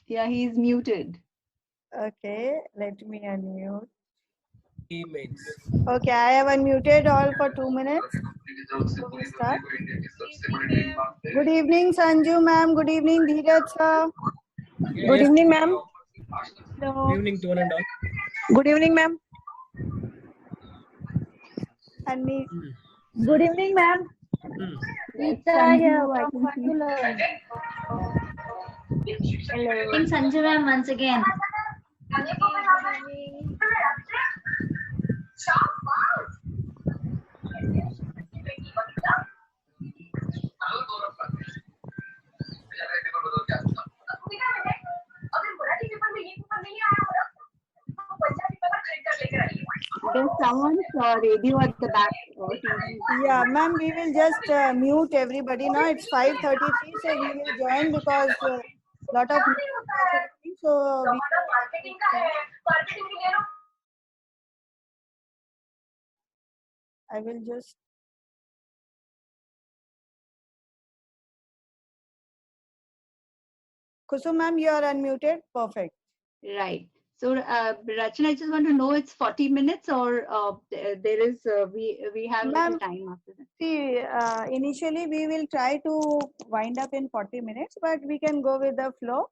Yeah, he's muted. Okay, let me unmute. Emails. Okay, I have unmuted all for 2 minutes. So we start. Good evening, Sanju ma'am. Good evening, Dheeraj sir. Good evening, ma'am. Good evening to one and all. Good evening, ma'am. And me. Good evening, ma'am. Yes, Geeta here Sanju, I from can Fun see. to Learn. Hello. Sanju ma'am once again. There's someone's radio at the back. TV. Yeah, ma'am, we will just mute everybody now. It's 5:33, so we will join because lot of so we I will just Kusum ma'am, you are unmuted. Perfect. Right. So, Rachna, I just want to know, it's 40 minutes or there is we have little Ma'am, time after that. see, initially we will try to wind up in 40 minutes, but we can go with the flow.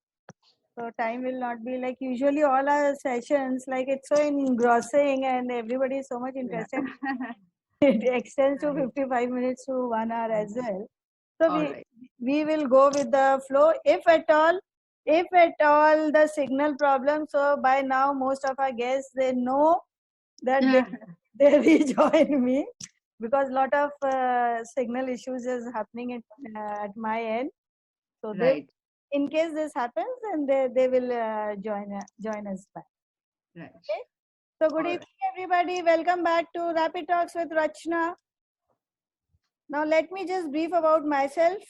So time will not be like usually all our sessions, like it's so engrossing and everybody is so much interested. It extends to 55 minutes to 1 hour as well. So we will go with the flow. If at all the signal problem. So by now most of our guests, they know that they rejoin me because lot of signal issues is happening at my end. So they, in case this happens, then they will join us back. Right. Okay. So good evening, everybody. Welcome back to Rapid Talks with RACHNAA. Now let me just brief about myself.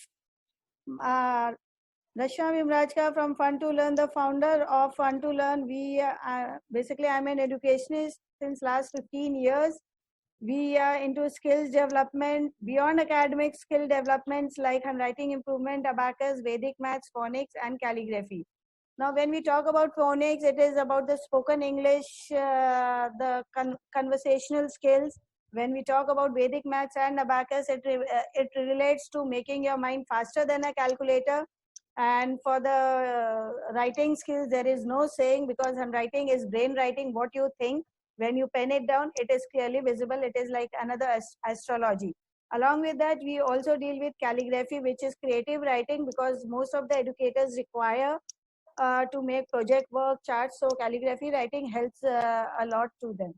RACHNAA Vimrajka from FUN2LEARN, the founder of FUN2LEARN. We basically I'm an educationist since last 15 years. We are into skills development, beyond academic skill developments like handwriting improvement, abacus, Vedic maths, phonics, and calligraphy. Now, when we talk about phonics, it is about the spoken English, the conversational skills. When we talk about Vedic maths and abacus, it relates to making your mind faster than a calculator. And for the writing skills, there is no saying because handwriting is brain writing what you think. When you pen it down, it is clearly visible. It is like another astrology. Along with that, we also deal with calligraphy, which is creative writing because most of the educators require to make project work, charts. So calligraphy writing helps a lot to them.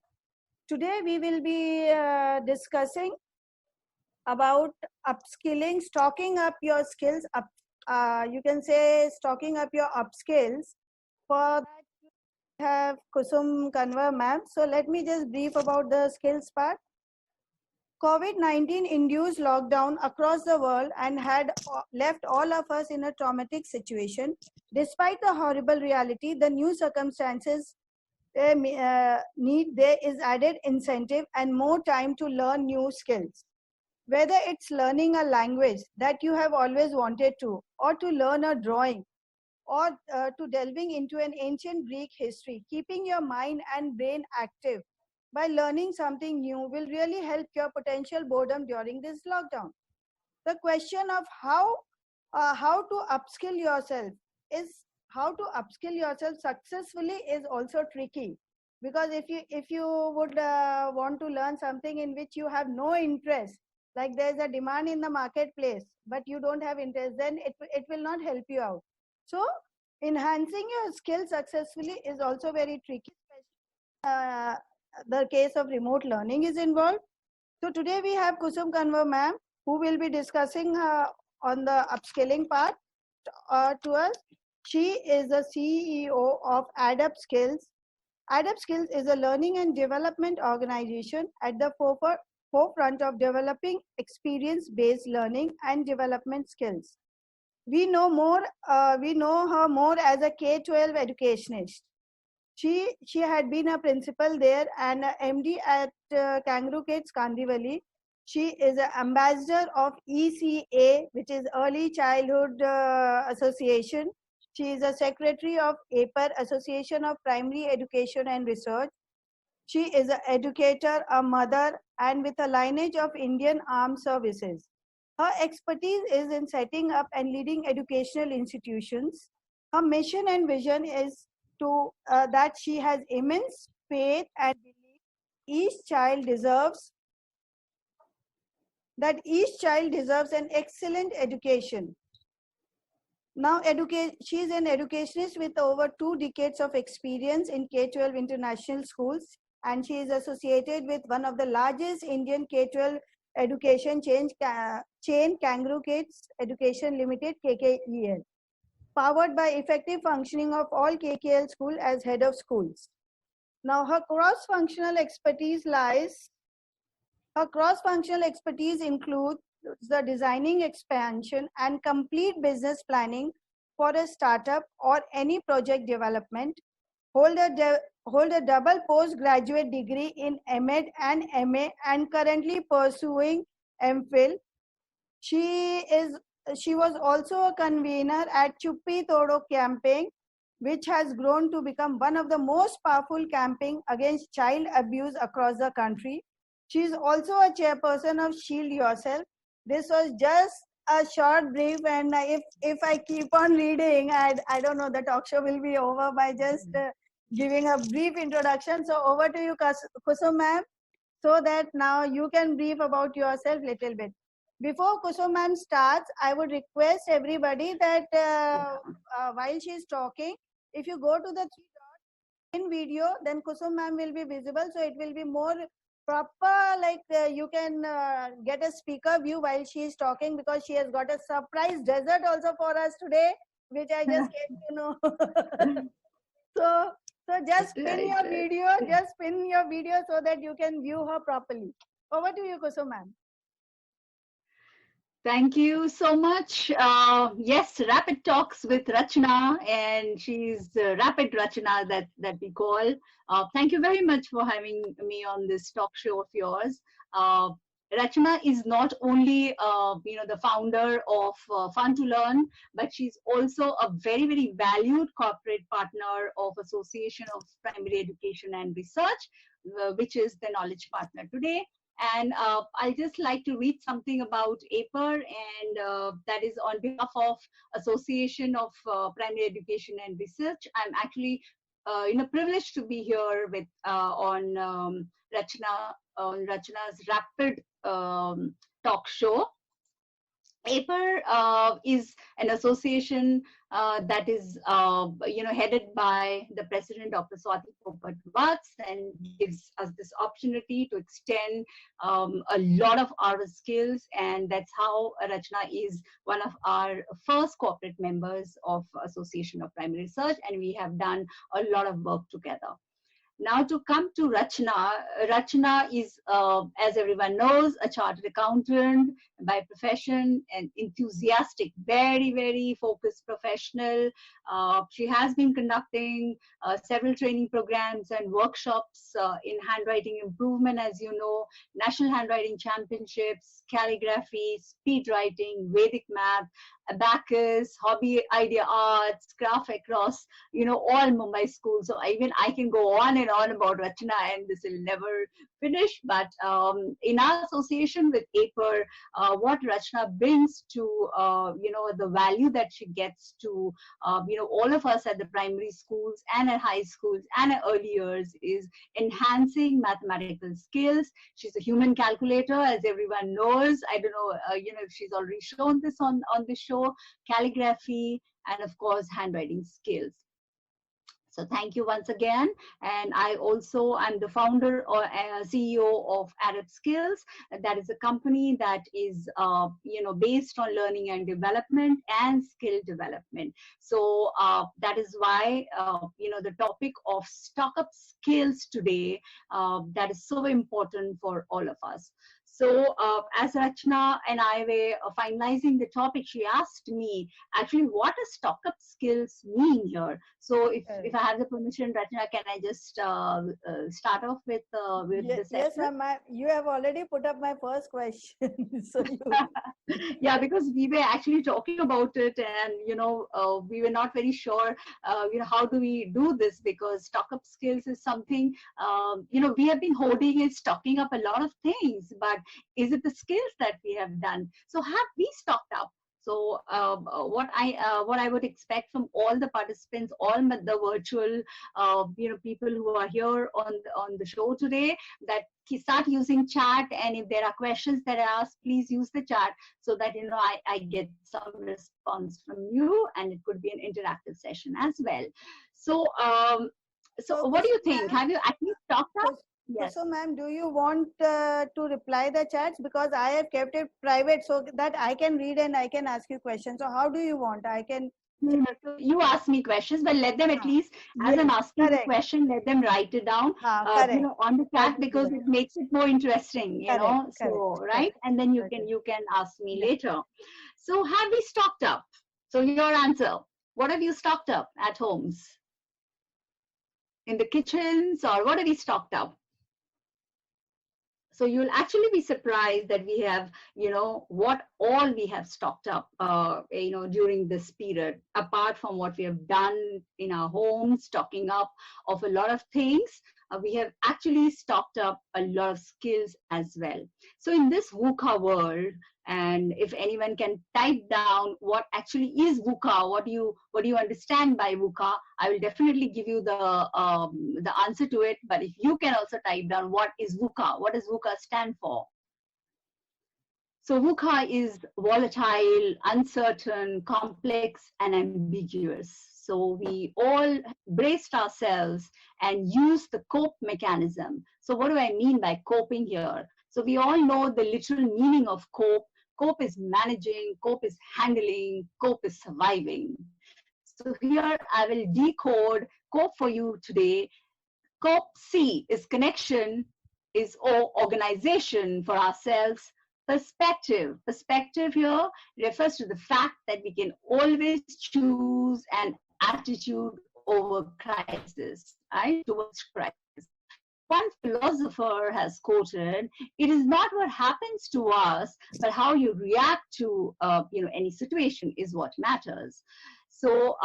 Today, we will be discussing about upskilling, stocking up your skills. You can say stocking up your upskills. For that, we have Kusum Kanwar ma'am. So let me just brief about the skills part. COVID-19 induced lockdown across the world and had left all of us in a traumatic situation. Despite the horrible reality, the new circumstances there is added incentive and more time to learn new skills. Whether it's learning a language that you have always wanted to, or to learn a drawing, or to delving into an ancient Greek history, keeping your mind and brain active by learning something new will really help your potential boredom during this lockdown. The question of how to upskill yourself successfully is also tricky, because if you would want to learn something in which you have no interest, like there's a demand in the marketplace but you don't have interest, then it will not help you out. So enhancing your skill successfully is also very tricky. The case of remote learning is involved. So today we have Kusum Kanwar ma'am, who will be discussing on the upskilling part to us. She is the CEO of Adapt Skills. Adapt Skills is a learning and development organization at the forefront of developing experience-based learning and development skills. We know her more as a K-12 educationist. She had been a principal there and a MD at Kangaroo Kids Kandivali. She is an ambassador of ECA, which is Early Childhood Association. She is a secretary of APER, Association of Primary Education and Research. She is an educator, a mother, and with a lineage of Indian Armed Services. Her expertise is in setting up and leading educational institutions. Her mission and vision is to that she has immense faith and belief each child deserves an excellent education. Now, she is an educationist with over 2 decades of experience in K-12 international schools, and she is associated with one of the largest Indian K-12 education chain, Kangaroo Kids Education Limited, KKEL, powered by effective functioning of all KKL schools as head of schools. Now, her cross-functional expertise includes the designing, expansion, and complete business planning for a startup or any project development. Hold a double postgraduate degree in MEd and MA, and currently pursuing MPhil. She was also a convener at Chuppi Todo campaign, which has grown to become one of the most powerful campaigns against child abuse across the country. She is also a chairperson of Shield Yourself. This was just a short brief, and if I keep on reading, I don't know, the talk show will be over by just giving a brief introduction. So over to you, Kusum ma'am, so that now you can brief about yourself little bit. Before Kusum ma'am starts, I would request everybody that while she is talking, if you go to the 3 dots in video, then Kusum ma'am will be visible, so it will be more proper, like you can get a speaker view while she is talking, because she has got a surprise dessert also for us today, which I just came to know. So just pin your video so that you can view her properly. Over to you, Kusum ma'am. Thank you so much. Yes, Rapid Talks with RACHNAA, and she's Rapid RACHNAA that we call. Thank you very much for having me on this talk show of yours. RACHNAA is not only the founder of FUN2LEARN, but she's also a very, very valued corporate partner of Association of Primary Education and Research, which is the knowledge partner today. And I'd just like to read something about APER, and that is on behalf of Association of Primary Education and Research. I'm actually privileged to be here with on RACHNAA's Rapid talk show. APER is an association that is headed by the president, Dr. Swati Popat Vats, and gives us this opportunity to extend a lot of our skills, and that's how RACHNAA is one of our first corporate members of Association of Primary Research, and we have done a lot of work together. Now to come to RACHNAA. RACHNAA is, as everyone knows, a chartered accountant by profession and enthusiastic, very, very focused professional. She has been conducting several training programs and workshops in handwriting improvement, as you know, National Handwriting Championships, calligraphy, speed writing, Vedic math, abacus, hobby idea arts, craft across, all Mumbai schools. So even I can go on and on about RACHNAA, and this will never finish. But in our association with APER, what RACHNAA brings to, the value that she gets to, all of us at the primary schools and at high schools and at early years is enhancing mathematical skills. She's a human calculator, as everyone knows. I don't know, if she's already shown this on this show. Calligraphy, and of course handwriting skills. So thank you once again. And I'm the founder or CEO of Arab Skills. That is a company that is based on learning and development and skill development. So that is why the topic of stock up skills today, that is so important for all of us. So as Rachna and I were finalizing the topic, she asked me actually what does stock up skills mean here. So if I have the permission, Rachna, can I just start off with the session? Yes, ma'am. You have already put up my first question. So yeah, because we were actually talking about it, and we were not very sure how do we do this, because stock up skills is something we have been holding and stocking up a lot of things, but is it the skills that we have done? So have we stocked up? So what I would expect from all the participants, all the virtual people who are here on the show today, that start using chat, and if there are questions that are asked, please use the chat, so that I get some response from you, and it could be an interactive session as well. So so what do you think? Have you actually stocked up? Yes. So ma'am, do you want to reply the chats? Because I have kept it private so that I can read and I can ask you questions. So how do you want? I can. So you ask me questions, but let them at least, as I'm asking the question, let them write it down on the chat, because it makes it more interesting, so right, and then you can ask me later. So have we stocked up? So your answer, what have you stocked up at homes, in the kitchens, or what have we stocked up? So you'll actually be surprised that we have, what all we have stocked up, during this period, apart from what we have done in our homes, stocking up of a lot of things. We have actually stocked up a lot of skills as well. So in this VUCA world, and if anyone can type down what actually is VUCA, what do you understand by VUCA, I will definitely give you the answer to it. But if you can also type down what is VUCA, what does VUCA stand for? So VUCA is volatile, uncertain, complex, and ambiguous. So we all braced ourselves and used the cope mechanism. So what do I mean by coping here? So we all know the literal meaning of cope. Cope is managing, cope is handling, cope is surviving. So here I will decode cope for you today. Cope C is connection, is organization for ourselves. Perspective. Perspective here refers to the fact that we can always choose an attitude over crisis, right? Towards crisis. One philosopher has quoted, "It is not what happens to us, but how you react to any situation is what matters." So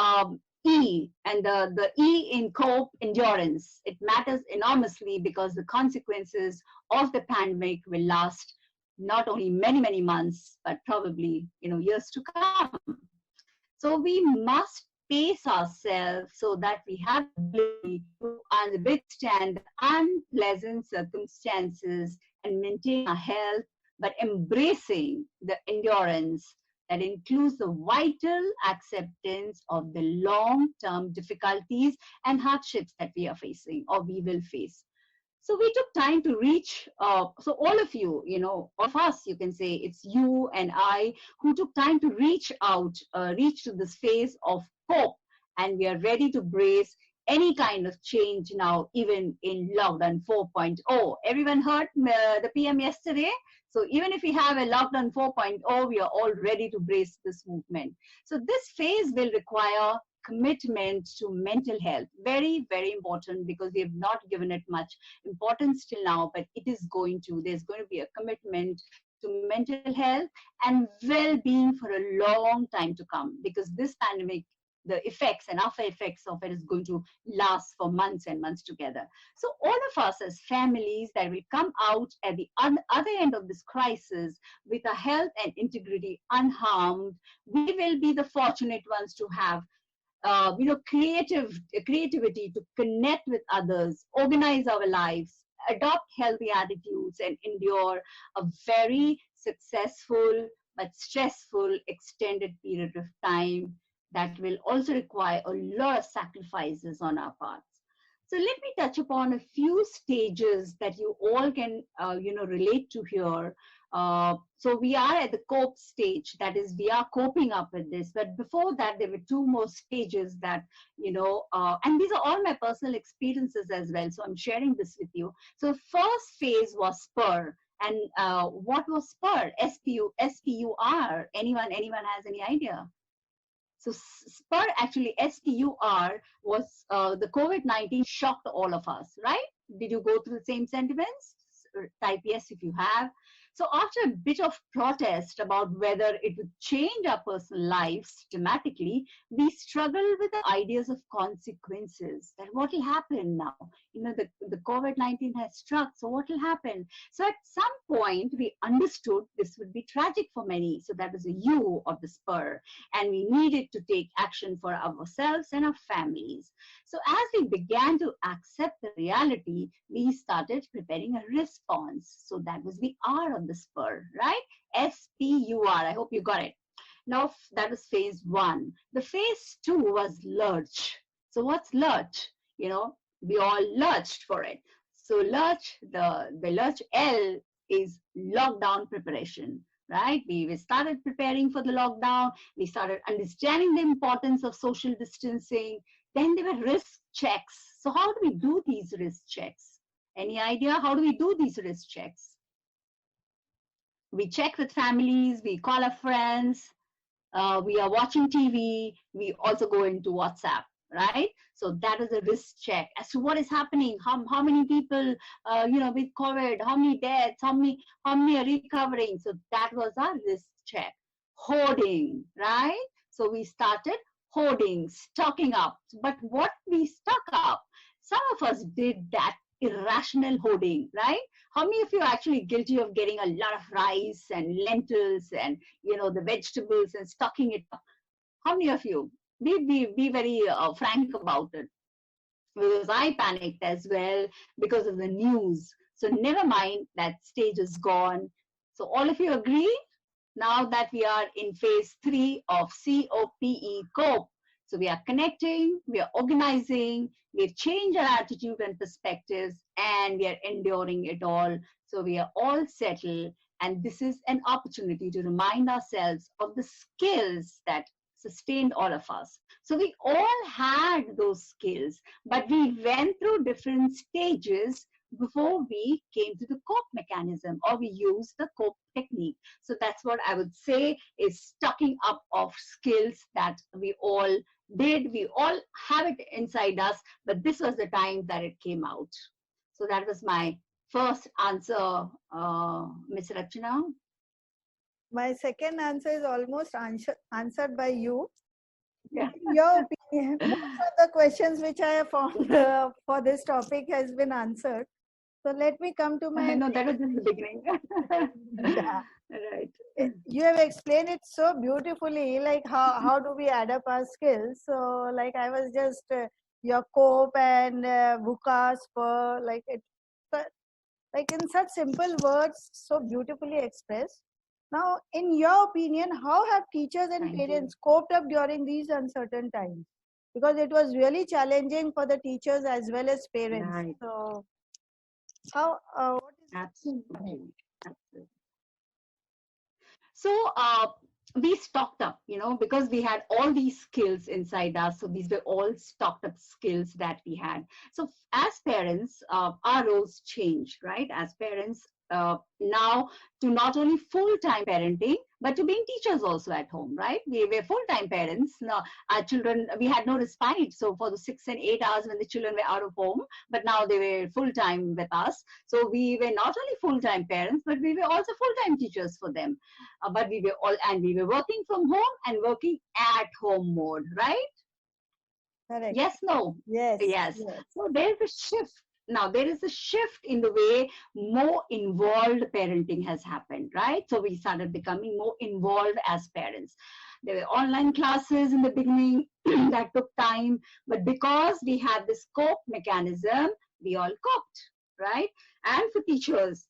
E, and the E in cope, endurance. It matters enormously because the consequences of the pandemic will last not only many, many months, but probably years to come. So we must pace ourselves so that we have the ability to withstand unpleasant circumstances and maintain our health, but embracing the endurance that includes the vital acceptance of the long-term difficulties and hardships that we are facing or we will face. So we took time to reach, so all of you, all of us, you can say, it's you and I who took time to reach out, reach to this phase of hope, and we are ready to brace any kind of change now, even in lockdown 4.0. Everyone heard the PM yesterday? So even if we have a lockdown 4.0, we are all ready to brace this movement. So this phase will require commitment to mental health. Very, very important, because we have not given it much importance till now, but it is there's going to be a commitment to mental health and well-being for a long time to come, because this pandemic, the effects and after effects of it is going to last for months and months together. So all of us as families that will come out at the other end of this crisis with our health and integrity unharmed, we will be the fortunate ones to have creativity to connect with others, organize our lives, adopt healthy attitudes, and endure a very successful but stressful extended period of time that will also require a lot of sacrifices on our parts. So let me touch upon a few stages that you all can, relate to here. So we are at the cope stage, that is, we are coping up with this. But before that, there were two more stages that, and these are all my personal experiences as well. So I'm sharing this with you. So first phase was spur. And what was spur? S-P-U-R. Anyone has any idea? So spur, actually, SPUR, was the COVID-19 shocked all of us, right? Did you go through the same sentiments? Type yes if you have. So after a bit of protest about whether it would change our personal lives dramatically, we struggled with the ideas of consequences. That what will happen now? You know, the COVID-19 has struck, so what will happen? So at some point, we understood this would be tragic for many. So that was a U of the spur. And we needed to take action for ourselves and our families. So as we began to accept the reality, we started preparing a response. So that was the R of the spur, right? SPUR. I hope you got it. Now that was phase 1. The phase 2 was lurch. So what's lurch? You know, we all lurched for it. So lurch, the lurch L is lockdown preparation, right? We started preparing for the lockdown. We started understanding the importance of social distancing. Then there were risk checks. So how do we do these risk checks? Any idea? How do we do these risk checks? We check with families, we call our friends, we are watching TV, we also go into WhatsApp, right? So that is a risk check as to what is happening, how many people, you know, with COVID, how many deaths, how many are recovering. So that was our risk check. Hoarding, right? So we started hoarding, stocking up. But what we stock up, some of us did that irrational hoarding, right? How many of you are actually guilty of getting a lot of rice and lentils and, you know, the vegetables and stocking it up? How many of you? Be very frank about it. Because I panicked as well because of the news. So never mind, that stage is gone. So all of you agree? Now that we are in phase 3 of COPE, cope. So we are connecting, we are organizing, we've changed our attitude and perspectives, and we are enduring it all. So we are all settled, and this is an opportunity to remind ourselves of the skills that sustained all of us. So we all had those skills, but we went through different stages before we came to the cope mechanism, or we used the cope technique. So that's what I would say is stocking up of skills that we all did. We all have it inside us, but this was the time that it came out. So that was my first answer, Ms. Rachna. My second answer is almost answered by you. Yeah. In your opinion, most of the questions which I have found for this topic has been answered. So let me come to my... No, that was just the beginning. Yeah. Right. You have explained it so beautifully, like how do we add up our skills. So like I was just your cope and VUCA, spur, like it, like in such simple words, so beautifully expressed. Now, in your opinion, how have teachers and parents coped up during these uncertain times? Because it was really challenging for the teachers as well as parents. Right. So, how? What is Absolutely. Absolutely. So we stocked up, you know, because we had all these skills inside us. So these were all stocked up skills that we had. So as parents, our roles changed, right? As parents, now to not only full-time parenting, but to being teachers also at home, right? We were full-time parents. Now, our children, we had no respite. So for the 6 and 8 hours when the children were out of home, but now they were full-time with us. So we were not only full-time parents, but we were also full-time teachers for them. But we were all, and we were working from home and working at home mode, right? correct? Yes, no? Yes. Yes. So there's a shift. Now, there is a shift in the way more involved parenting has happened, right? So we started becoming more involved as parents. There were online classes in the beginning that took time, but because we had this cope mechanism, we all coped, right? And for teachers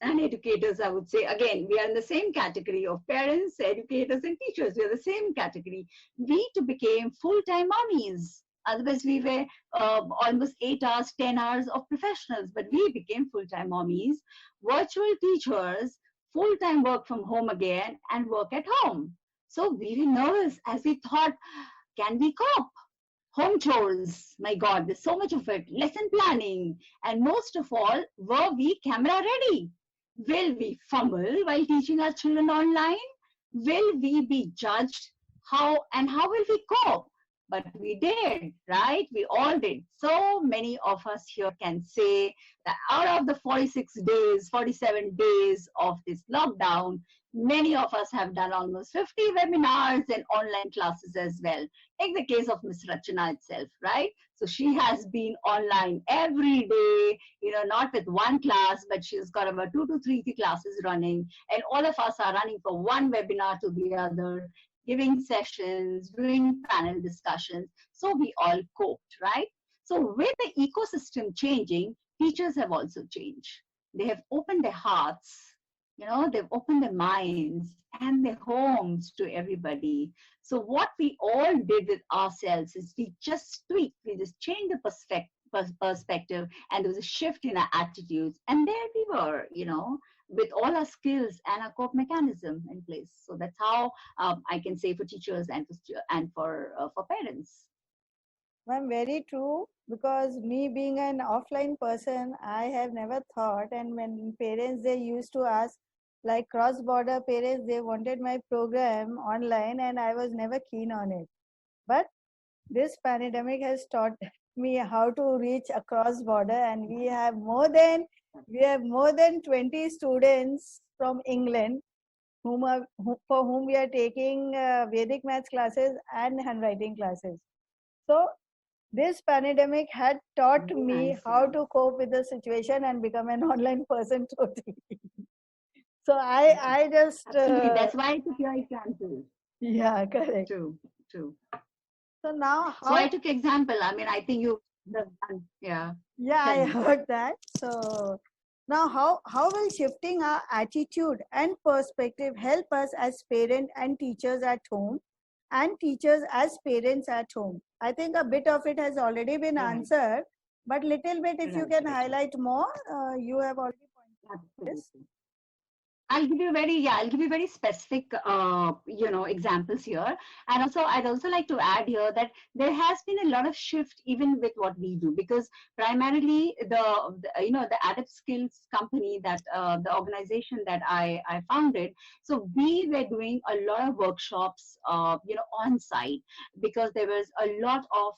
and educators, I would say, again, we are in the same category of parents, educators, and teachers. We are the same category. We too became full-time mommies. Otherwise, we were almost 8 hours, 10 hours of professionals, but we became full-time mommies, virtual teachers, full-time work from home again, and work at home. So we were nervous as we thought, can we cope? Home chores, my God, there's so much of it. Lesson planning, and most of all, were we camera ready? Will we fumble while teaching our children online? Will we be judged? How will we cope? But we did, right? We all did. So many of us here can say that out of the 46 days, 47 days of this lockdown, many of us have done almost 50 webinars and online classes as well. Take the case of Miss Rachna itself, right? So she has been online every day, not with one class, but she's got about 2 to 3 classes running. And all of us are running from one webinar to the other, giving sessions, doing panel discussions. So we all coped, right? So with the ecosystem changing, teachers have also changed. They have opened their hearts, they've opened their minds and their homes to everybody. So what we all did with ourselves is we just tweaked, we just changed the perspective, and there was a shift in our attitudes. And there we were, with all our skills and our cope mechanism in place. So that's how I can say for teachers and for parents. Ma'am, very true, because me being an offline person, I have never thought, and when parents, they used to ask, like cross-border parents, they wanted my program online and I was never keen on it. But this pandemic has taught me how to reach across border, and we have more than 20 students from England for whom we are taking Vedic maths classes and handwriting classes. So this pandemic had taught me how to cope with the situation and become an online person totally. So I just that's why I took your example. Yeah, correct. True. So now so I took example. I mean, I think you have done. Yeah, I heard that. So now how will shifting our attitude and perspective help us as parents and teachers at home, and teachers as parents at home? I think a bit of it has already been answered, but little bit if you can highlight more. You have already pointed out this. I'll give you very specific, examples here. And also, I'd also like to add here that there has been a lot of shift even with what we do, because primarily the Adept Skills company, that the organization that I founded. So we were doing a lot of workshops, on site, because there was a lot of,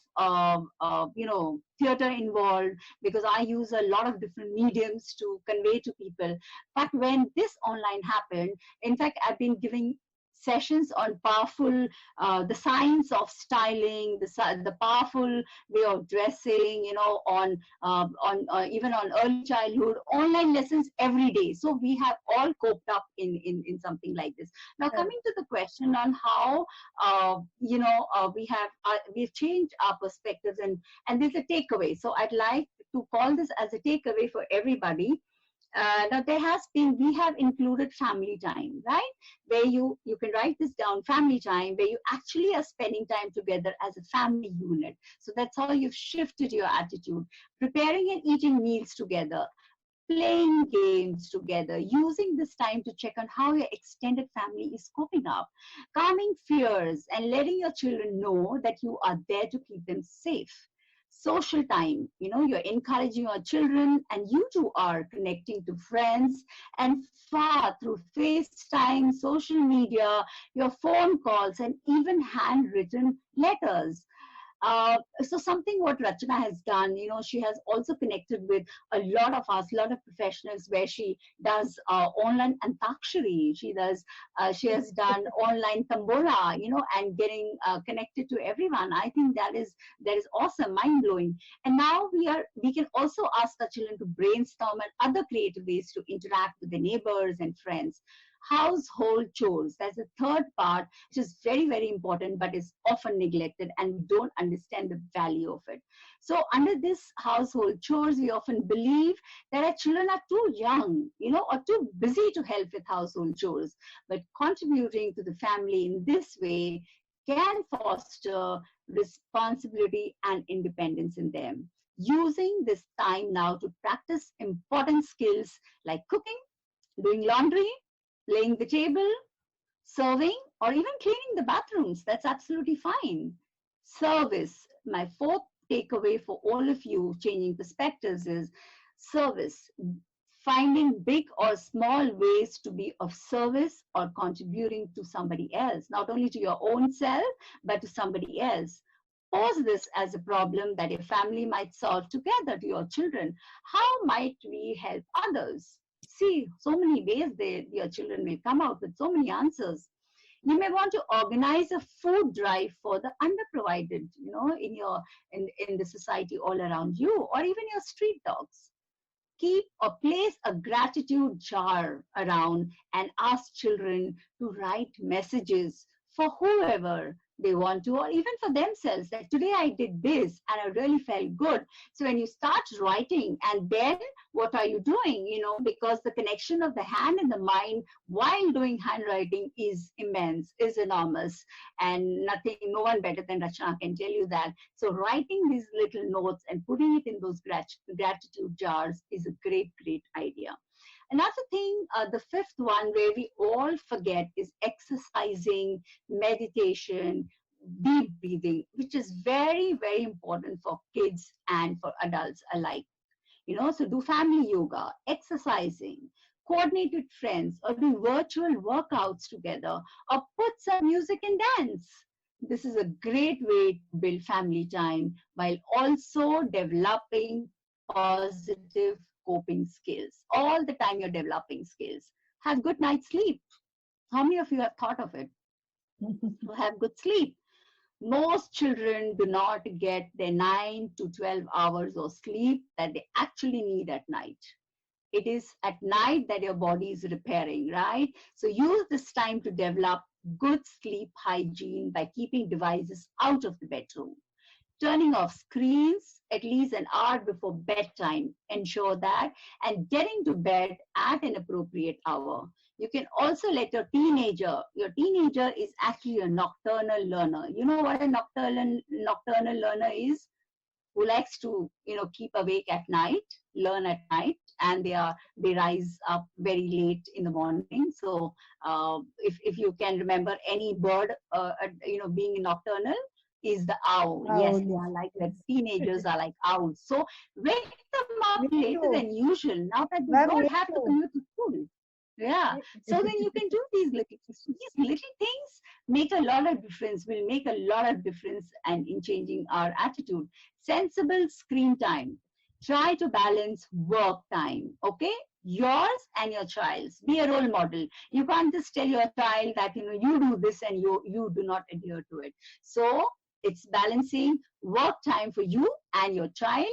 theater involved, because I use a lot of different mediums to convey to people. But when this online happened, in fact, I've been giving sessions on powerful, the science of styling, the powerful way of dressing, on even on early childhood, online lessons every day. So we have all coped up in something like this. Now, coming to the question on how, we've changed our perspectives, and there's a takeaway. So I'd like to call this as a takeaway for everybody. Now we have included family time, right? Where you can write this down, family time, where you actually are spending time together as a family unit. So that's how you've shifted your attitude. Preparing and eating meals together, playing games together, using this time to check on how your extended family is coping up, calming fears and letting your children know that you are there to keep them safe. Social time, you're encouraging your children, and you too are connecting to friends and far through FaceTime, social media, your phone calls, and even handwritten letters. So something what Rachna has done, she has also connected with a lot of us, a lot of professionals, where she does online antakshari. She has done online tambola, and getting connected to everyone. I think that is awesome, mind blowing. And now we can also ask our children to brainstorm and other creative ways to interact with their neighbors and friends. Household chores, that's the third part, which is very, very important, but is often neglected, and we don't understand the value of it. So under this household chores, we often believe that our children are too young, or too busy to help with household chores. But contributing to the family in this way can foster responsibility and independence in them. Using this time now to practice important skills like cooking, doing laundry, laying the table, serving, or even cleaning the bathrooms. That's absolutely fine. Service. My fourth takeaway for all of you changing perspectives is service. finding big or small ways to be of service or contributing to somebody else, not only to your own self, but to somebody else. Pose this as a problem that your family might solve together to your children. How might we help others? See, so many ways your children will come out with so many answers. You may want to organize a food drive for the underprovided, in the society all around you, or even your street dogs. Keep or place a gratitude jar around and ask children to write messages for whoever they want to, or even for themselves, that today I did this and I really felt good. So when you start writing, and then what are you doing? Because the connection of the hand and the mind while doing handwriting is immense, is enormous, and no one better than Rachna can tell you that. So writing these little notes and putting it in those gratitude jars is a great, great idea. Another thing, the fifth one where we all forget, is exercising, meditation, deep breathing, which is very, very important for kids and for adults alike. So do family yoga, exercising, coordinate with friends, or do virtual workouts together, or put some music and dance. This is a great way to build family time while also developing positive coping skills. All the time you're developing skills. Have good night's sleep. How many of you have thought of it? To have good sleep. Most children do not get their 9 to 12 hours of sleep that they actually need at night. It is at night that your body is repairing, right? So use this time to develop good sleep hygiene by keeping devices out of the bedroom. Turning off screens at least an hour before bedtime, ensure that, and getting to bed at an appropriate hour. You can also let your teenager is actually a nocturnal learner. You know what a nocturnal learner is? Who likes to, keep awake at night, learn at night, and they rise up very late in the morning. So if you can remember any bird, being nocturnal, is the owl. Yes, they are like that. Teenagers are like owls. So wake them up later than usual now that they don't have to commute to school. Yeah. So then you can do these little things. These little things make a lot of difference, will make a lot of difference and in changing our attitude. Sensible screen time. Try to balance work time, okay? Yours and your child's. Be a role model. You can't just tell your child that, you do this and you do not adhere to it. So it's balancing work time for you and your child,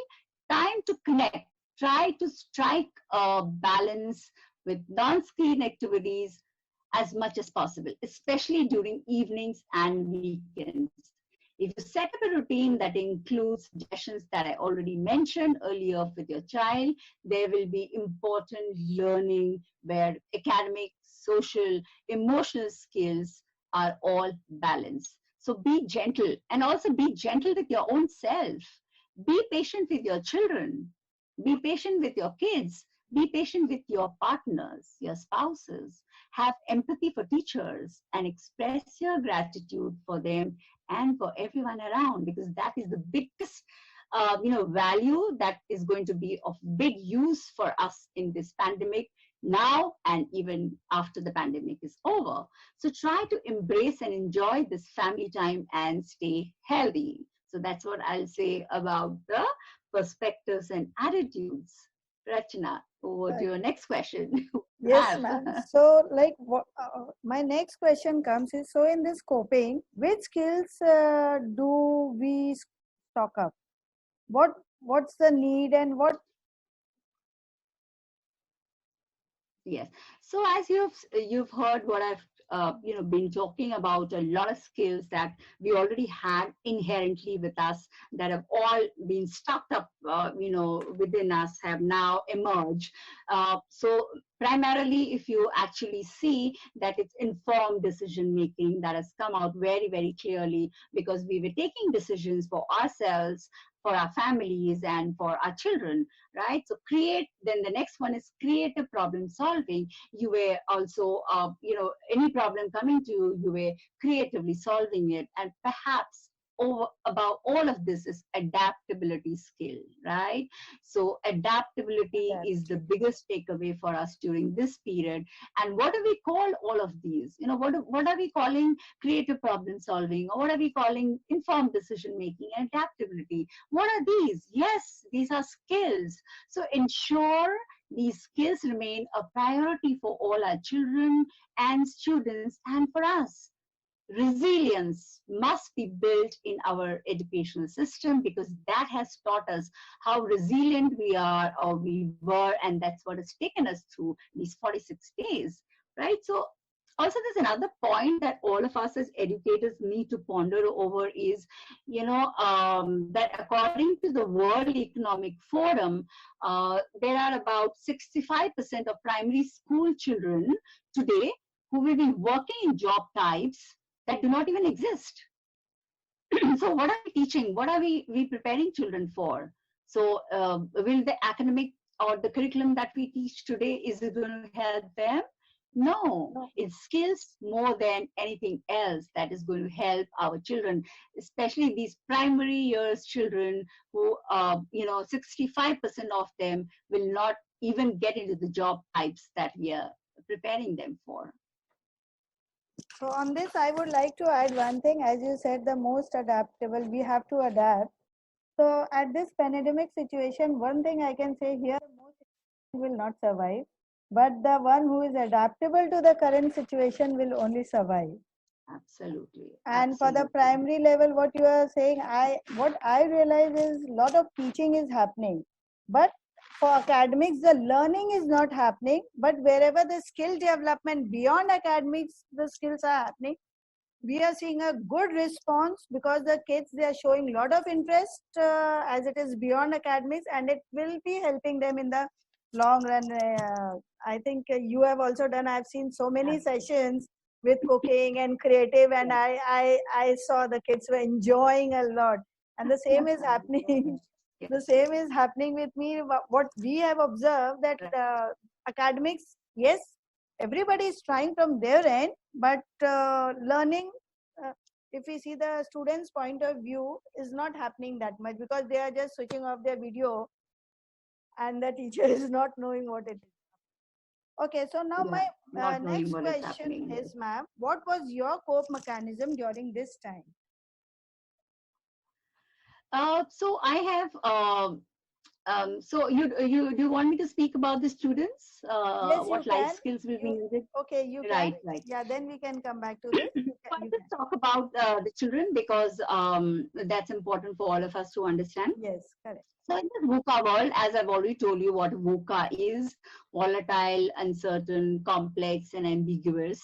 time to connect. Try to strike a balance with non-screen activities as much as possible, especially during evenings and weekends. If you set up a routine that includes sessions that I already mentioned earlier with your child, there will be important learning where academic, social, emotional skills are all balanced. So be gentle, and also be gentle with your own self. Be patient with your children. Be patient with your kids. Be patient with your partners, your spouses. Have empathy for teachers and express your gratitude for them and for everyone around, because that is the biggest value that is going to be of big use for us in this pandemic now and even after the pandemic is over. So try to embrace and enjoy this family time and stay healthy. So that's what I'll say about the perspectives and attitudes. Rachna, over to your next question. Yes, ma'am. So, my next question comes is, so in this coping, which skills do we stock up? What's the need and what? Yes. So as you've heard what I've been talking about, a lot of skills that we already had inherently with us that have all been stocked up, within us, have now emerged. So primarily, if you actually see that it's informed decision making that has come out very, very clearly, because we were taking decisions for ourselves, for our families, and for our children, right? So then the next one is creative problem solving. You were also, any problem coming to you, you were creatively solving it. And perhaps about all of this is adaptability skill, right? So adaptability is the biggest takeaway for us during this period. And what do we call all of these? You know, what are we calling creative problem solving, or what are we calling informed decision making and adaptability? What are these? Yes, these are skills. So ensure these skills remain a priority for all our children and students and for us. Resilience must be built in our educational system, because that has taught us how resilient we are or we were, and that's what has taken us through these 46 days, right? So also there's another point that all of us as educators need to ponder over is, that according to the World Economic Forum, there are about 65% of primary school children today who will be working in job types that do not even exist. So what are we teaching? What are we preparing children for? So will the academic or the curriculum that we teach today, is it going to help them? No, it's skills more than anything else that is going to help our children, especially these primary years children who, 65% of them will not even get into the job types that we are preparing them for. So on this, I would like to add one thing. As you said, the most adaptable, we have to adapt. So at this pandemic situation, one thing I can say here, most will not survive, but the one who is adaptable to the current situation will only survive. Absolutely. And Absolutely. For the primary level, what you are saying, what I realize is a lot of teaching is happening, but for academics, the learning is not happening. But wherever the skill development beyond academics, the skills are happening, we are seeing a good response, because the kids, they are showing a lot of interest as it is beyond academics, and it will be helping them in the long run. I think you have also done, I've seen so many sessions with cooking and creative, and I saw the kids were enjoying a lot, and the same is happening. The same is happening with me. What we have observed, that academics, yes, everybody is trying from their end, but learning, if we see the students' point of view, is not happening that much, because they are just switching off their video and the teacher is not knowing what it is. Okay, so now my next question is, ma'am, what was your cope mechanism during this time? So I have, so you do you want me to speak about the students? Yes, what life skills will be needed? Okay, you right, can. Right. Yeah, then we can come back to this. I'll just talk about the children, because that's important for all of us to understand. Yes, correct. So in the VUCA world, as I've already told you what VUCA is, volatile, uncertain, complex, and ambiguous.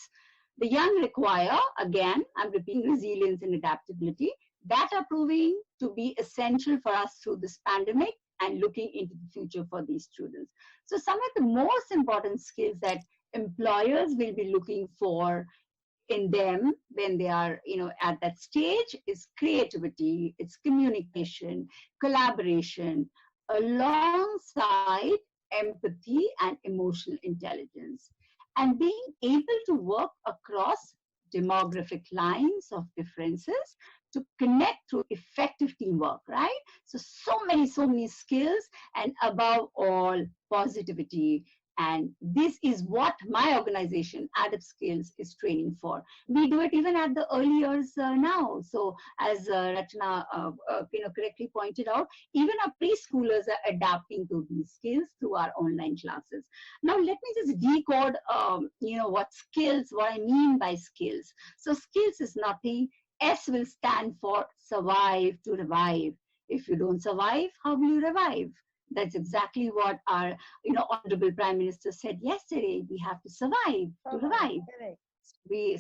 The young require, again, I'm repeating, resilience and adaptability that are proving to be essential for us through this pandemic and looking into the future for these students. So some of the most important skills that employers will be looking for in them when they are, at that stage is creativity, it's communication, collaboration, alongside empathy and emotional intelligence, and being able to work across demographic lines of differences to connect through effective teamwork, right? So many skills, and above all, positivity. And this is what my organization, Adapt Skills, is training for. We do it even at the early years now. So as RACHNAA correctly pointed out, even our preschoolers are adapting to these skills through our online classes. Now let me just decode, what I mean by skills. So skills is nothing. S will stand for survive to revive. If you don't survive, how will you revive? That's exactly what our, Honorable Prime Minister said yesterday. We have to survive to revive.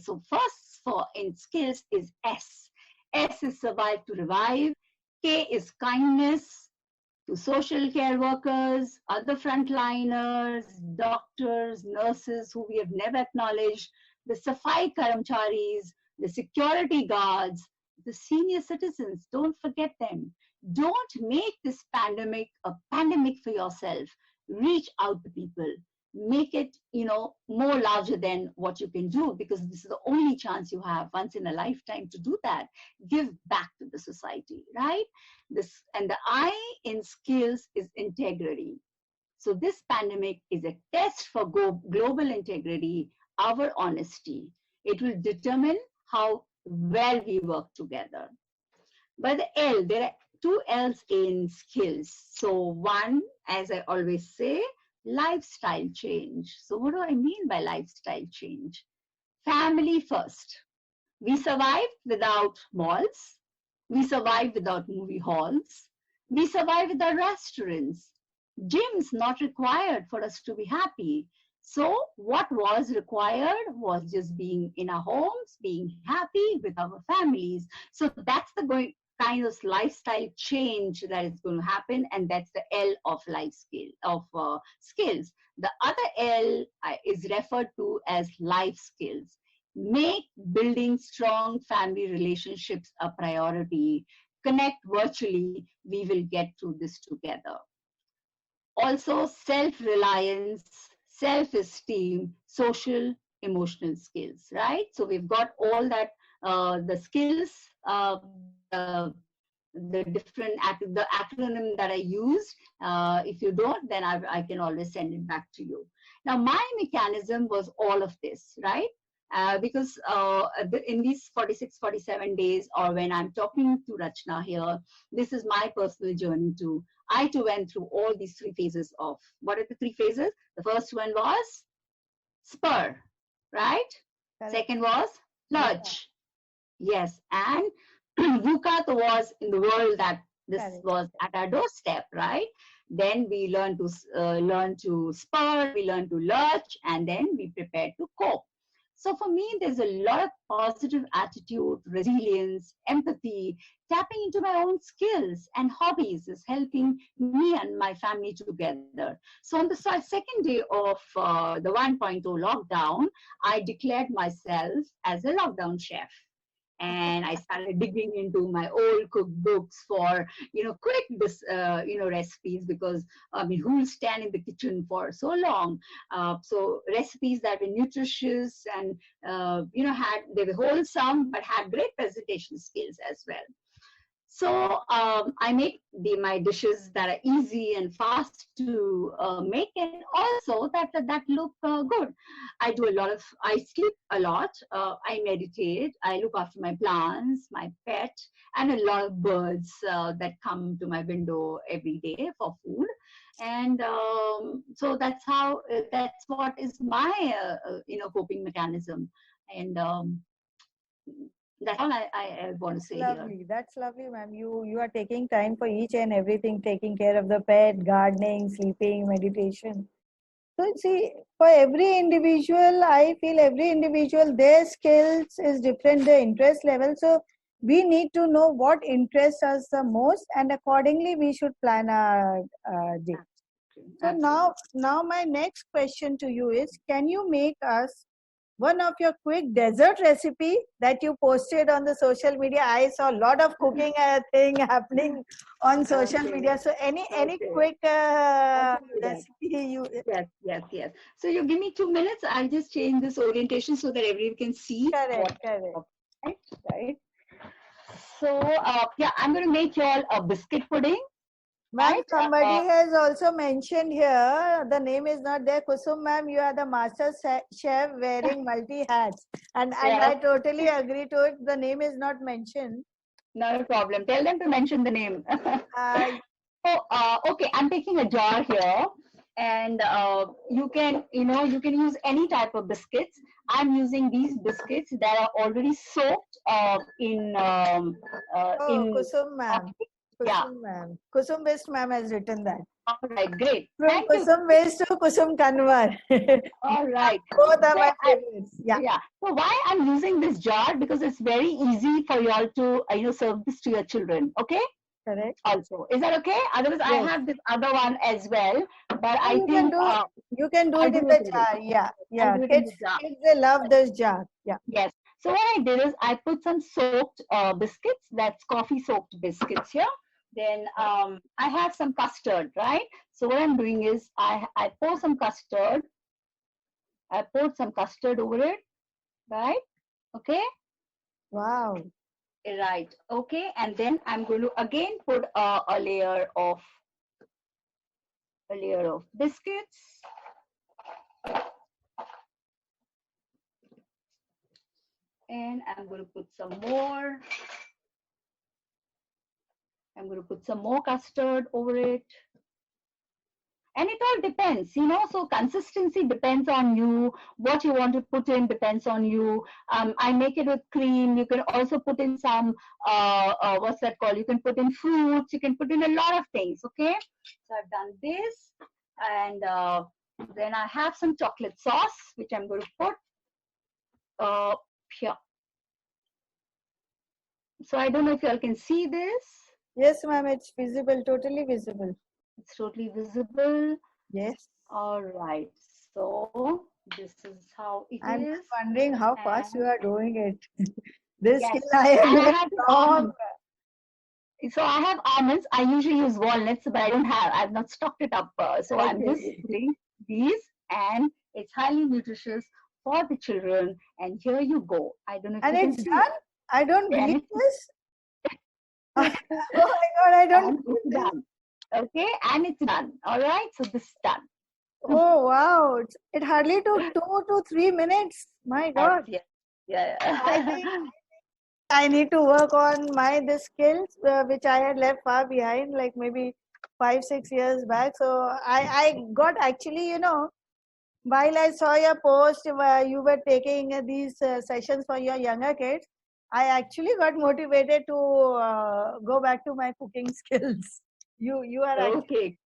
So first in skills is S. S is survive to revive. K is kindness to social care workers, other frontliners, doctors, nurses who we have never acknowledged, the Safai Karamcharis, the security guards, the senior citizens. Don't forget them. Don't make this pandemic a pandemic for yourself. Reach out to people. make it, more larger than what you can do, because this is the only chance you have once in a lifetime to do that. Give back to the society, right? And the I in skills is integrity. So this pandemic is a test for global integrity, our honesty. It will determine how well we work together. By the L, there are two L's in skills. So one, as I always say, lifestyle change. So what do I mean by lifestyle change? Family first. We survived without malls. We survived without movie halls. We survived without restaurants. Gyms not required for us to be happy. So what was required was just being in our homes, being happy with our families. So that's the kind of lifestyle change that is going to happen, and that's the L of skills. The other L is referred to as life skills. Make building strong family relationships a priority. Connect virtually. We will get through this together. Also, self-reliance, self-esteem, social, emotional skills, right? So we've got all that, the skills, the acronym that I used. If you don't, then I can always send it back to you. Now, my mechanism was all of this, right? Because in these 46, 47 days, or when I'm talking to RACHNAA here, this is my personal journey too. I too went through all these three phases of, what are the three phases? The first one was spur, right? Correct. Second was lurch. Yes, and VUCA was in the world that this Correct. Was at our doorstep, right? Then we learned to spur, we learned to lurch, and then we prepared to cope. So for me, there's a lot of positive attitude, resilience, empathy. Tapping into my own skills and hobbies is helping me and my family together. So on the second day of the 1.0 lockdown, I declared myself as a lockdown chef. And I started digging into my old cookbooks for, quick, recipes, because, who will stand in the kitchen for so long? So recipes that were nutritious and, they were wholesome, but had great presentation skills as well. So I make my dishes that are easy and fast to make, and also that look good. I sleep a lot, I meditate, I look after my plants, my pet, and a lot of birds that come to my window every day for food. And so that's what is my coping mechanism. And that's all I want to say. Lovely. Here. That's lovely, ma'am. You are taking time for each and everything, taking care of the pet, gardening, sleeping, meditation. So see, for every individual, I feel every individual, their skills is different, their interest level. So we need to know what interests us the most, and accordingly we should plan our day. So now my next question to you is, can you make us one of your quick dessert recipe that you posted on the social media? I saw a lot of cooking thing happening on social media. So any quick recipe you? Yes. So you give me 2 minutes. I'll just change this orientation so that everyone can see. Correct. Right. So I'm going to make you all a biscuit pudding. Ma'am, somebody has also mentioned here, the name is not there. Kusum ma'am, you are the master chef wearing multi hats. And I totally agree to it. The name is not mentioned. Not a problem. Tell them to mention the name. Okay, I'm taking a jar here. And you can use any type of biscuits. I'm using these biscuits that are already soaked in Kusum ma'am. Kusum ma'am. Kusum Best ma'am has written that. All right, great. From Kusum Best to Kusum Kanwar. All right. Both are my favorites. Yeah. So why I'm using this jar? Because it's very easy for you all to serve this to your children. Okay. Correct. Also, is that okay? Otherwise, yes. I have this other one as well, but I think you can do it in the jar. Yeah. Kids, they love this jar. Yeah. Yes. So what I did is I put some soaked biscuits. That's coffee soaked biscuits here. Then I have some custard, right? So what I'm doing is I pour some custard I poured some custard over it, right? Okay, Wow. right. Okay, and then I'm going to again put a layer of biscuits. And I'm going to put some more. I'm going to put some more custard over it. And it all depends, you know, so consistency depends on you. What you want to put in depends on you. I make it with cream. You can also put in some, what's that called? You can put in fruits. You can put in a lot of things, okay? So I've done this. And then I have some chocolate sauce, which I'm going to put here. So I don't know if you all can see this. Yes, ma'am, it's visible, totally visible. It's totally visible. Yes. All right. So this is how it I'm is. just wondering how fast And- you are doing it. This Yes. skill I And I have have long. So I have almonds. I usually use walnuts, but I don't have. I've not stocked it up. So I'm just Okay. putting these, and it's highly nutritious for the children. And here you go. I don't know if And you can it's see done? I don't Yeah, and believe this. Oh my God, I don't and believe it's this. done. Okay, and it's done. All right. So this is done. Oh wow, it hardly took 2 to 3 minutes. My God. Yes. Yeah. I think I need to work on the skills which I had left far behind, like maybe 5-6 years back. So I got actually, you know, while I saw your post where you were taking these sessions for your younger kids, I actually got motivated to go back to my cooking skills. You are actually Okay.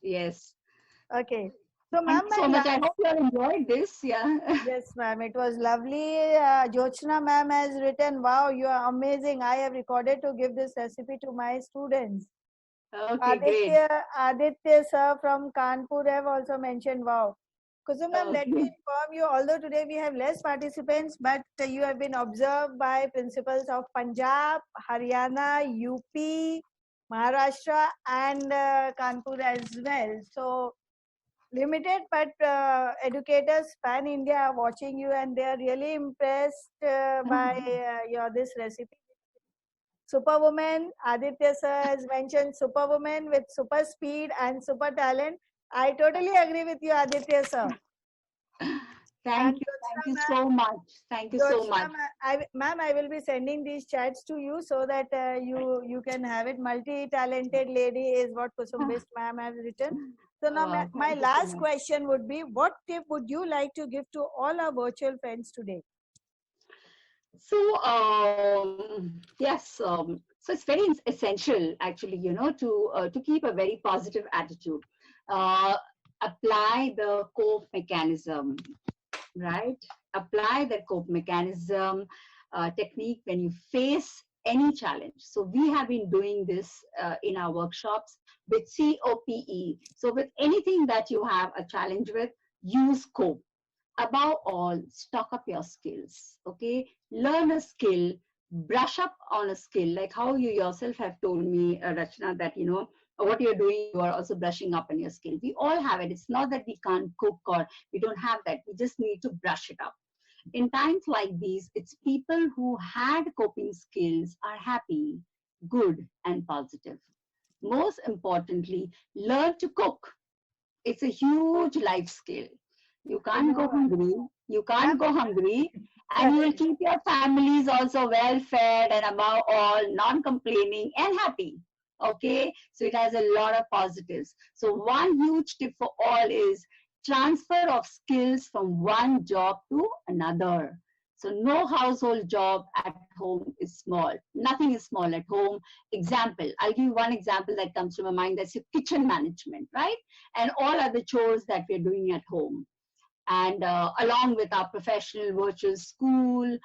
Yes. okay. So, ma'am, Thank you so much. I hope you all enjoyed this. Yeah. yes, ma'am, it was lovely. Jochna ma'am has written, "Wow, you are amazing. I have recorded to give this recipe to my students." Okay, great. Aditya sir from Kanpur have also mentioned, "Wow." Kusum ma'am, let me Okay. inform you, although today we have less participants, but you have been observed by principals of Punjab, Haryana, UP, Maharashtra, and Kanpur as well. So, limited, but educators pan India are watching you, and they are really impressed by your this recipe. Superwoman, Aditya sir has mentioned superwoman with super speed and super talent. I totally agree with you, Aditya sir. Thank And you. Thank Jyotsna you ma'am, so much. Thank you so much. ma'am, I will be sending these chats to you so that you can have it. Multi-talented lady is what Kusum Bist ma'am has written. So now my Thank you so last much. question would be, what tip would you like to give to all our virtual friends today? So, yes, so it's very essential actually, you know, to keep a very positive attitude. Uh, Apply the cope mechanism, right? Apply the cope mechanism technique when you face any challenge. So we have been doing this in our workshops with COPE. So with anything that you have a challenge with, use cope. Above all, stock up your skills. Okay, learn a skill, brush up on a skill, like how you yourself have told me, Rachna, that you know what you're doing, you are also brushing up on your skill. We all have it. It's not that we can't cook or we don't have that. We just need to brush it up. In times like these, it's people who had coping skills are happy, good, and positive. Most importantly, learn to cook. It's a huge life skill. You can't go hungry. You can't go hungry, and you will keep your families also well fed and above all non-complaining and happy. Okay, so it has a lot of positives. So one huge tip for all is transfer of skills from one job to another. So no household job at home is small. Nothing is small at home. Example, I'll give you one example that comes to my mind. That's your kitchen management, right? And all other chores that we're doing at home. And along with our professional virtual school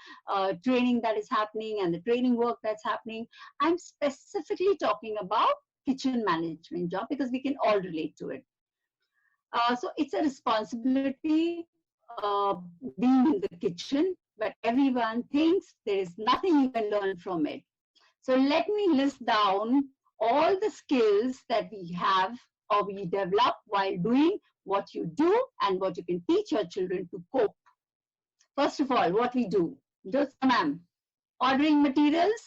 training that is happening and the training work that's happening, I'm specifically talking about kitchen management job because we can all relate to it. So it's a responsibility being in the kitchen, but everyone thinks there is nothing you can learn from it. So let me list down all the skills that we have or we develop while doing what you do and what you can teach your children to cope. First of all, what we do, just ma'am, ordering materials,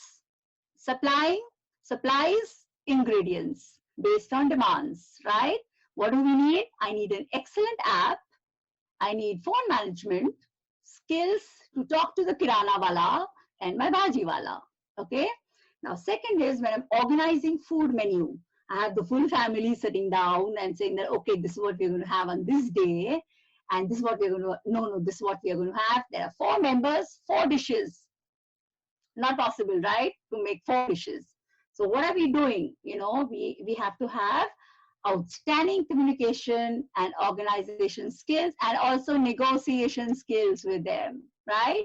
supplying supplies, ingredients based on demands, right? What do we need? I need an excellent app. I need phone management, skills to talk to the kirana wala and my bhaji wala. Okay. Now, second is when I'm organizing food menu, I have the full family sitting down and saying that, okay, this is what we're going to have on this day. And this is what we're going to, no, this is what we are going to have. There are 4 members, 4 dishes. Not possible, right? To make 4 dishes. So what are we doing? You know, we have to have outstanding communication and organization skills and also negotiation skills with them, right?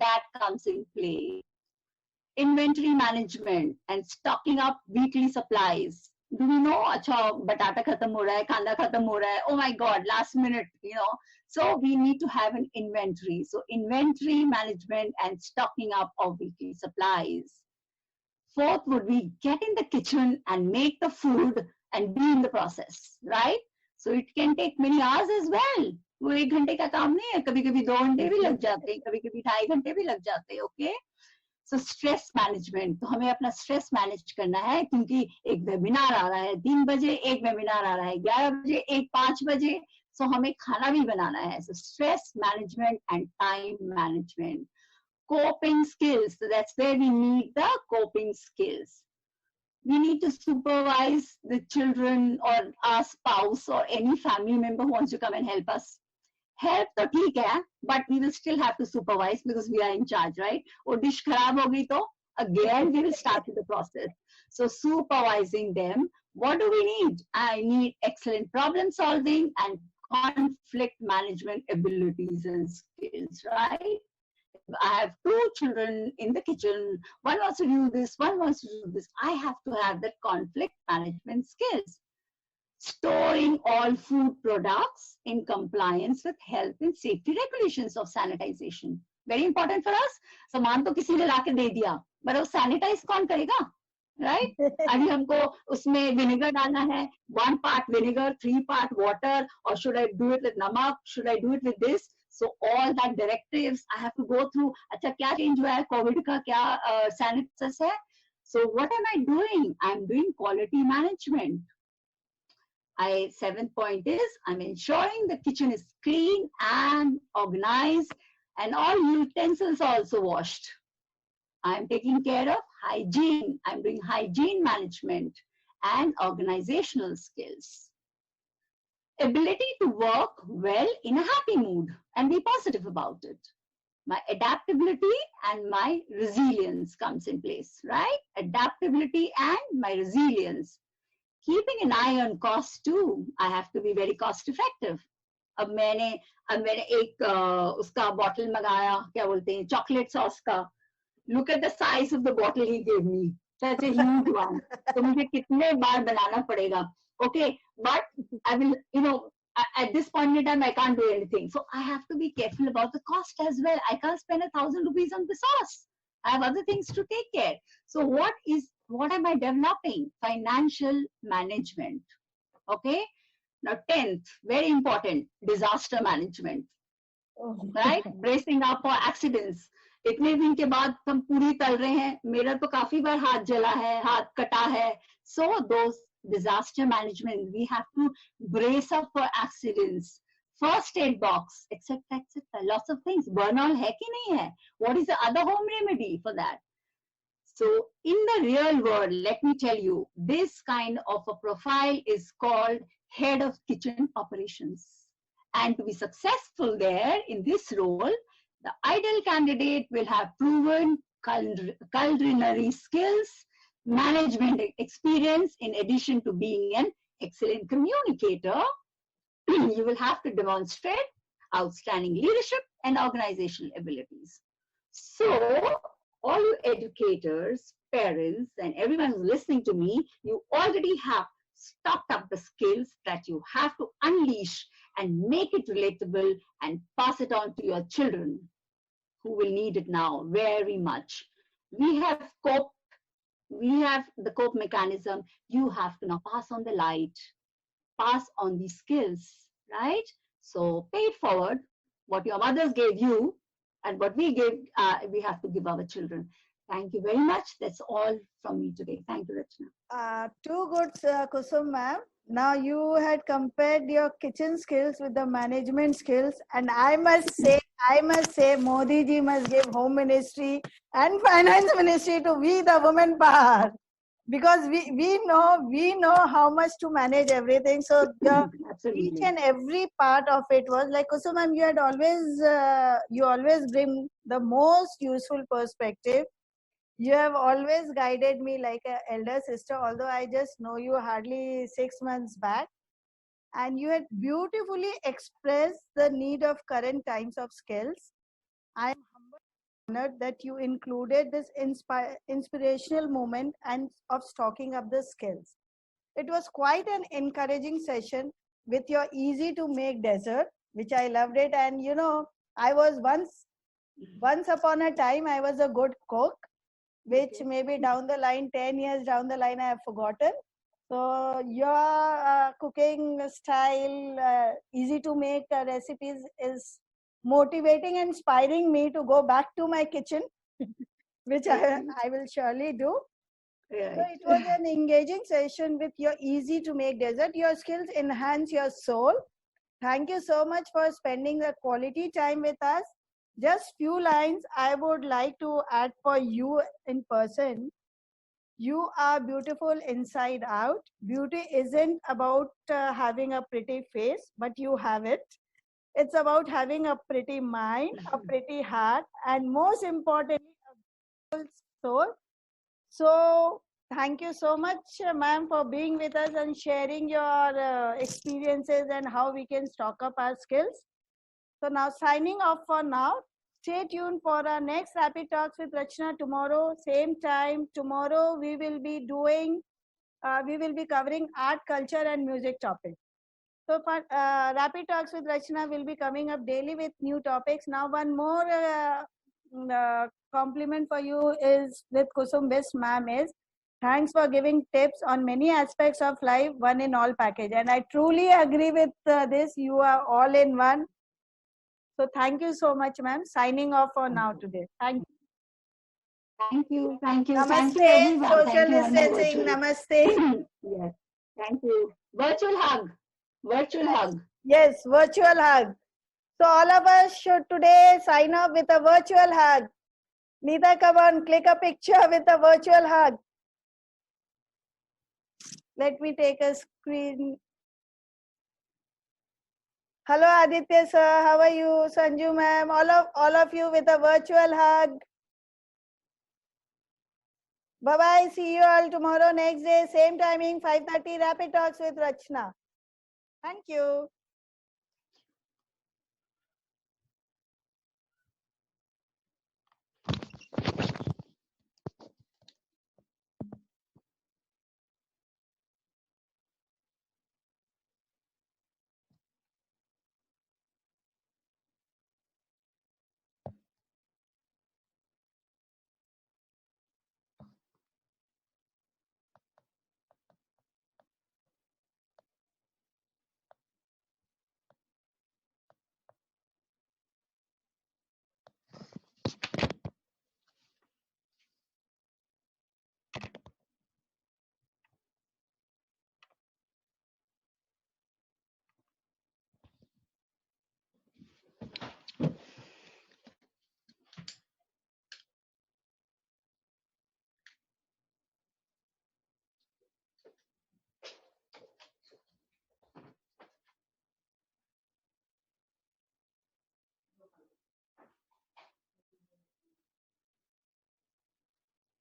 That comes in play. Inventory management and stocking up weekly supplies. Do we know, acha, batata khatam ho raha hai, kanda khatam ho raha hai, oh my God, last minute, you know. So we need to have an inventory. So inventory management and stocking up of weekly supplies. Fourth would be get in the kitchen and make the food and be in the process, right? So it can take many hours as well. वो 1 घंटे का काम नहीं है, कभी-कभी 2 घंटे भी लग जाते हैं, कभी-कभी 2.5 घंटे भी लग जाते हैं, okay? So stress management, तो हमें अपना stress manage करना है क्योंकि एक वेबिनार आ रहा है 3 बजे, एक वेबिनार आ रहा है 11 बजे, एक 5 बजे, so हमें खाना भी बनाना है. So stress management and time management. Coping skills, so that's where we need the coping skills. We need to supervise the children or our spouse or any family member who wants to come and help us. Help to theek hai, but we will still have to supervise because we are in charge, right? Or dish kharab ho gayi to again we will start with the process. So supervising them, what do we need? I need excellent problem solving and conflict management abilities and skills, right? I have 2 children in the kitchen, one wants to do this, one wants to do this. I have to have that conflict management skills. Storing all food products in compliance with health and safety regulations of sanitization. Very important for us. सामान तो किसी ने लाके दे दिया, but वो sanitize कौन करेगा, right? अभी हमको उसमें vinegar डालना है, 1 part vinegar, 3 part water, or should I do it with namak? Should I do it with this? So all that directives I have to go through. अच्छा क्या change हुआ है? COVID का क्या sanitize है? So what am I doing? I'm doing quality management. 7th point is I'm ensuring the kitchen is clean and organized and all utensils also washed. I'm taking care of hygiene. I'm doing hygiene management and organizational skills. Ability to work well in a happy mood and be positive about it. My adaptability and my resilience comes in place, right? Adaptability and my resilience. Keeping an eye on cost too. I have to be very cost effective. अब मैंने एक उसका bottle मंगाया, क्या बोलते हैं, chocolate sauce का. Look at the size of the bottle he gave me. Such a huge one. तो मुझे कितने बार बनाना पड़ेगा. Okay, but I will, you know, at this point in time, I can't do anything. So I have to be careful about the cost as well. I can't spend 1,000 rupees on the sauce. I have other things to take care. So what am I developing? Financial management. Okay. Now 10th, very important, disaster management. Right? Bracing up for accidents. इतने दिन के बाद हम पूरी तल रहे हैं. मेरा तो काफी बार हाथ जला है, हाथ कटा है. So those disaster management, we have to brace up for accidents. First aid box, etc., etc. Lots of things. Burn all है कि नहीं है? What is the other home remedy for that? So in the real world, let me tell you, this kind of a profile is called head of kitchen operations. And to be successful there in this role, the ideal candidate will have proven culinary skills, management experience, in addition to being an excellent communicator. You will have to demonstrate outstanding leadership and organizational abilities. So, all you educators, parents, and everyone who's listening to me, you already have stocked up the skills that you have to unleash and make it relatable and pass it on to your children who will need it now very much. We have the cope mechanism. You have to now pass on the light. pass on these skills, right? So pay it forward. What your mothers gave you and what we gave, we have to give our children. Thank you very much. That's all from me today. Thank you, Rachna. Too good, Kusum ma'am. Now you had compared your kitchen skills with the management skills, and I must say, Modi ji must give home ministry and finance ministry to we the women power, because we know how much to manage everything. So the each and every part of it was like, Kusum ma'am, you always bring the most useful perspective. You have always guided me like an elder sister, although I just know you hardly 6 months back. And you had beautifully expressed the need of current times of skills. I am honored that you included this inspirational moment and of stocking up the skills. It was quite an encouraging session with your easy to make dessert, which I loved it. And you know, I was once upon a time, I was a good cook, which maybe down the line, 10 years down the line, I have forgotten. So your cooking style, easy to make recipes is motivating and inspiring me to go back to my kitchen, which I will surely do. Right. So it was an engaging session with your easy to make dessert. Your skills enhance your soul. Thank you so much for spending the quality time with us. Just few lines I would like to add for you in person. You are beautiful inside out. Beauty isn't about having a pretty face, but you have it. It's about having a pretty mind, a pretty heart, and most importantly, a beautiful soul. So thank you so much, ma'am, for being with us and sharing your experiences and how we can stock up our skills. So now signing off for now. Stay tuned for our next Rapid Talks with Rachna tomorrow, same time. Tomorrow we will be covering art, culture and music topics. So for Rapid Talks with Rachna will be coming up daily with new topics. Now one more compliment for you is with Kusum Best ma'am is, thanks for giving tips on many aspects of life, one in all package. And I truly agree with this. You are all in one. So thank you so much, ma'am. Signing off for now today. Thank you. Thank you. Thank you. Namaste. Thank you, everyone. Social Thank you, distancing. Namaste. Yes. Thank you. Virtual hug. Virtual hug. Yes, virtual hug. So all of us should today sign off with a virtual hug. Neeta, come on, click a picture with a virtual hug. Let me take a screen. Hello, Aditya sir. How are you? Sanju ma'am. All of you with a virtual hug. Bye-bye. See you all tomorrow, next day, same timing, 5:30, Rapid Talks with Rachna. Thank you.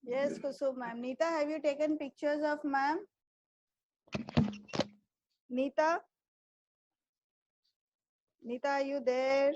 Yes, Kusum ma'am. Neeta, have you taken pictures of ma'am? Neeta? Neeta, are you there?